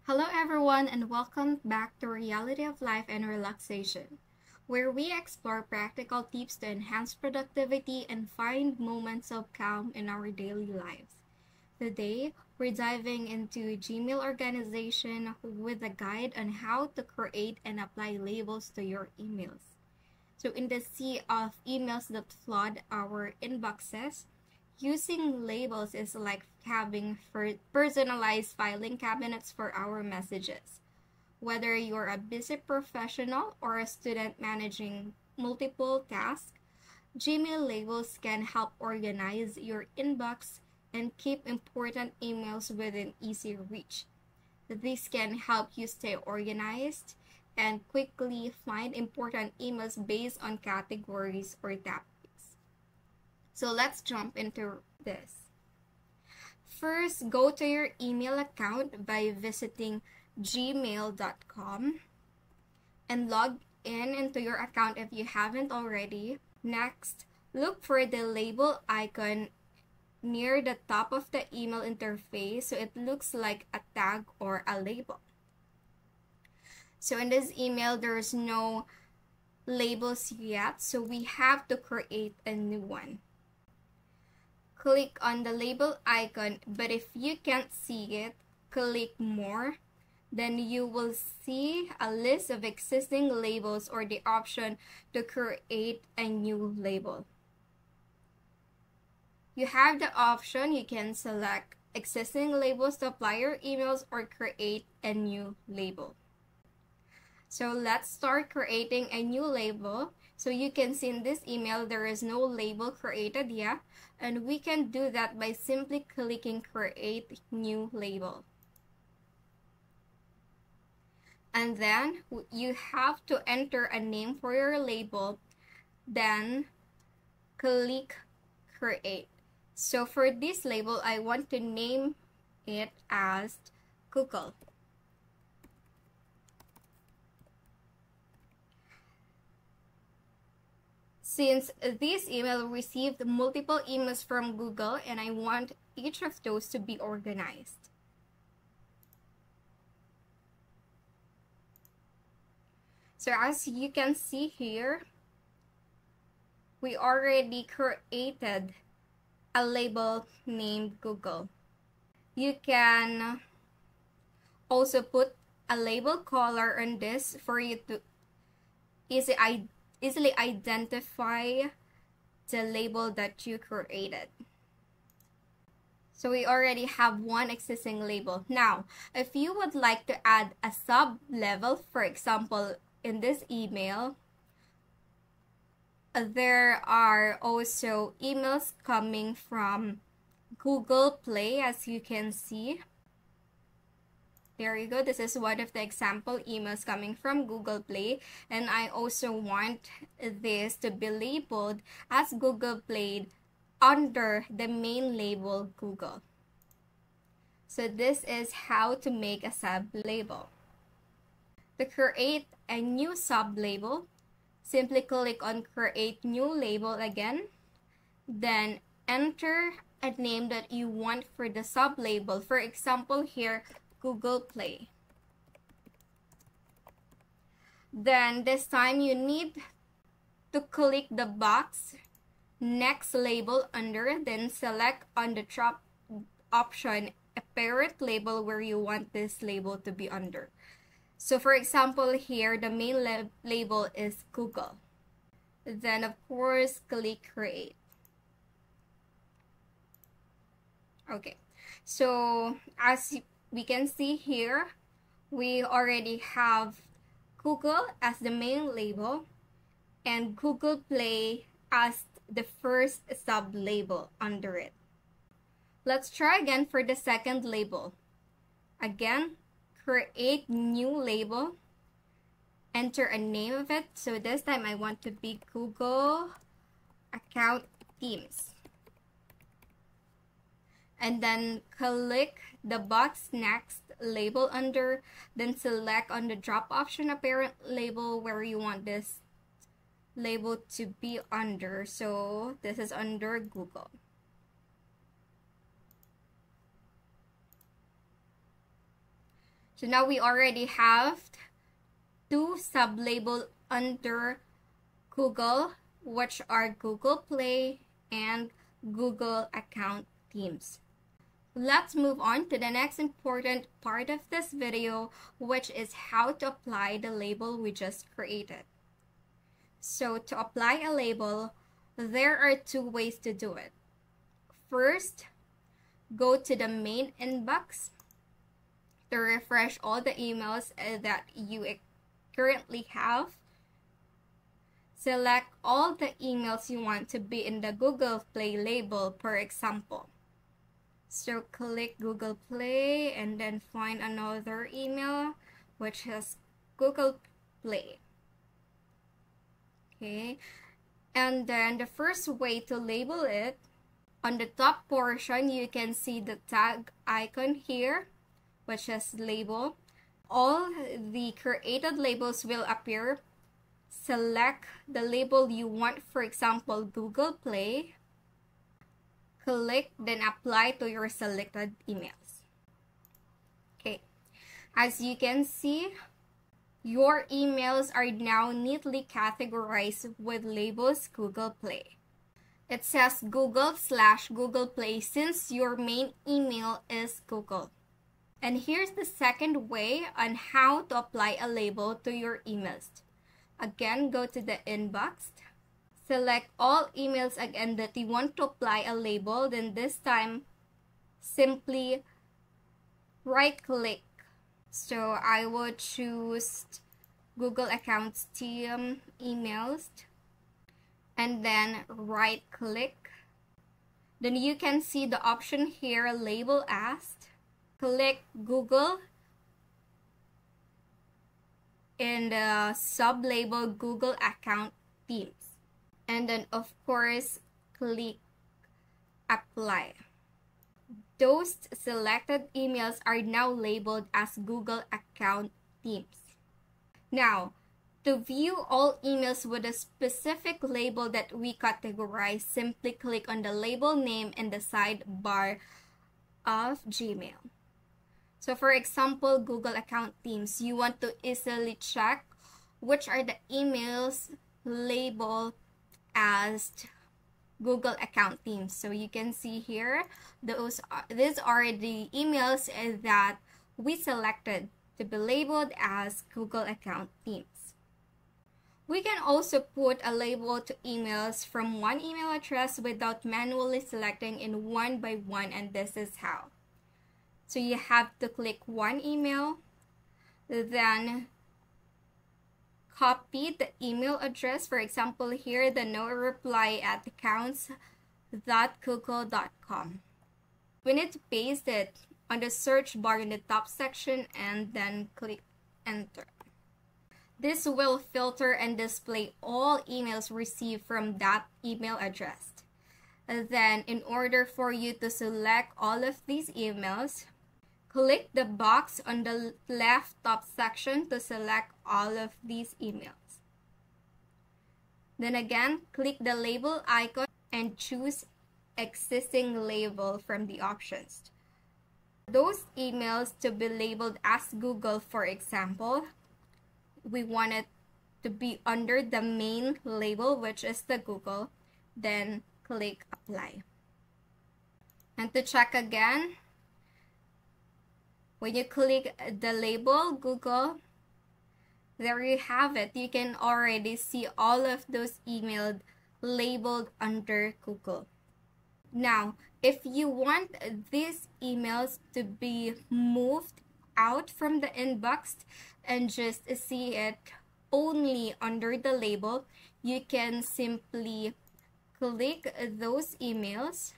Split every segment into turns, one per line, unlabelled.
Hello, everyone, and welcome back to Reality of Life and Relaxation, where we explore practical tips to enhance productivity and find moments of calm in our daily lives. Today, we're diving into Gmail organization with a guide on how to create and apply labels to your emails. So, in the sea of emails that flood our inboxes, using labels is like having personalized filing cabinets for our messages. Whether you're a busy professional or a student managing multiple tasks, Gmail labels can help organize your inbox and keep important emails within easy reach. This can help you stay organized and quickly find important emails based on categories or topics. So let's jump into this. First, go to your email account by visiting gmail.com and log in into your account if you haven't already. Next, look for the label icon near the top of the email interface so it looks like a tag or a label. So in this email, there's no labels yet, so we have to create a new one. Click on the label icon, but if you can't see it, click more. Then you will see a list of existing labels or the option to create a new label. You have the option, you can select existing labels to apply your emails or create a new label. So let's start creating a new label. So you can see in this email, there is no label created yet. And we can do that by simply clicking Create New Label. And then you have to enter a name for your label. Then click Create. So for this label, I want to name it as Google. Since this email received multiple emails from Google and I want each of those to be organized. So as you can see here, we already created a label named Google. You can also put a label color on this for you to easily identify the label that you created. So we already have one existing label. Now, if you would like to add a sub-level, for example, in this email, there are also emails coming from Google Play, as you can see. There you go. This is one of the example emails coming from Google Play. And I also want this to be labeled as Google Play under the main label Google. So this is how to make a sub-label. To create a new sub-label, simply click on Create New Label again. Then enter a name that you want for the sub-label. For example here, Google Play. Then this time you need to click the box next label under, then select on the top option a parent label where you want this label to be under. So for example here, the main label is Google. Then of course click Create. Okay, so as we can see here, we already have Google as the main label and Google Play as the first sub-label under it. Let's try again for the second label. Again, create new label, enter a name of it. So this time I want to be Google Account Teams. And then click the box next label under, then select on the drop option a parent label where you want this label to be under. So this is under Google. So now we already have two sub-labels under Google, which are Google Play and Google Account Themes. Let's move on to the next important part of this video, which is how to apply the label we just created. So to apply a label, there are two ways to do it. First, go to the main inbox to refresh all the emails that you currently have. Select all the emails you want to be in the Google Play label, for example. So click Google Play and then find another email which has Google Play. Okay, and then the first way to label it, on the top portion you can see the tag icon here, which is label. All the created labels will appear. Select the label you want, for example, Google Play. Click, then apply to your selected emails. Okay, as you can see, your emails are now neatly categorized with labels Google Play. It says Google/Google Play since your main email is Google. And here's the second way on how to apply a label to your emails. Again, go to the inbox. Select all emails again that you want to apply a label. Then this time, simply right-click. So I would choose Google Accounts Team emails. And then right-click. Then you can see the option here, Label As. Click Google in the sub-label Google Account Themes. And then of course, click Apply. Those selected emails are now labeled as Google Account Themes. Now, to view all emails with a specific label that we categorize, simply click on the label name in the sidebar of Gmail. So for example, Google Account Themes, you want to easily check which are the emails labeled as Google Account Themes. So you can see here, these are the emails that we selected to be labeled as Google Account Themes. We can also put a label to emails from one email address without manually selecting in one by one, and this is how. So you have to click one email, then copy the email address. For example, here, the no reply at accounts.google.com. We need to paste it on the search bar in the top section and then click enter. This will filter and display all emails received from that email address. And then in order for you to select all of these emails, click the box on the left top section to select all of these emails. Then again, click the label icon and choose existing label from the options. Those emails to be labeled as Google, for example, we want it to be under the main label, which is the Google. Then click apply. And to check again, when you click the label Google, there you have it. You can already see all of those emails labeled under Google. Now, if you want these emails to be moved out from the inbox and just see it only under the label, you can simply click those emails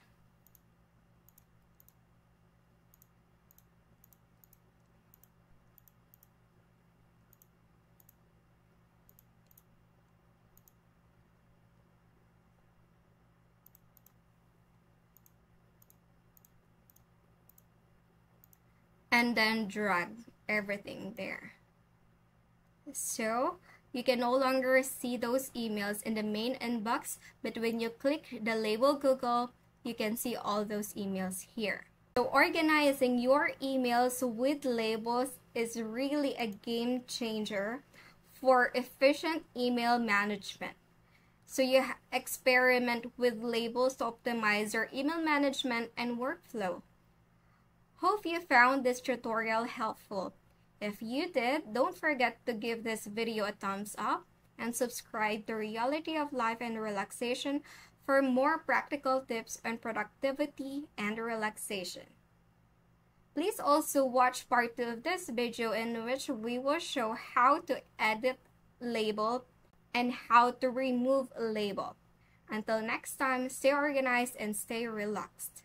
and then drag everything there. So you can no longer see those emails in the main inbox, but when you click the label Google, you can see all those emails here. So organizing your emails with labels is really a game changer for efficient email management. So you experiment with labels to optimize your email management and workflow. Hope you found this tutorial helpful. If you did, don't forget to give this video a thumbs up and subscribe to Reality of Life and Relaxation for more practical tips on productivity and relaxation. Please also watch part 2 of this video, in which we will show how to edit label and how to remove a label. Until next time, stay organized and stay relaxed.